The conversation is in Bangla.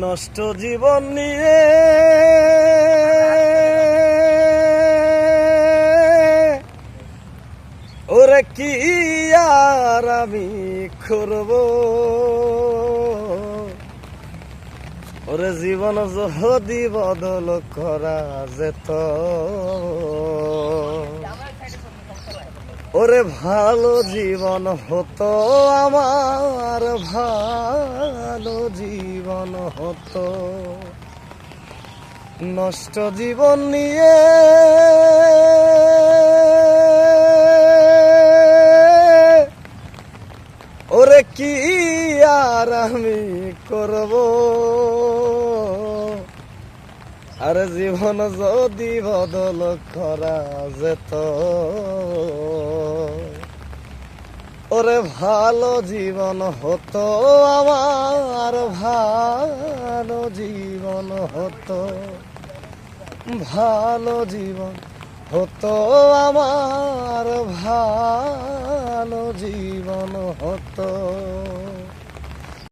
নষ্ট জীবন নিয়ে ওরে কি আর আমি করব, ওরে জীবন যদি বদল করা যেত, ওরে ভালো জীবন হতো আমার, ভালো জীবন হতো। নষ্ট জীবন নিয়ে ওরে কি আর আমি করব, আর জীবন যদি বদল করা যেত, ওরে ভালো জীবন হতো আমার, ভালো জীবন হতো, ভালো জীবন হতো আমার, ভালো জীবন হতো।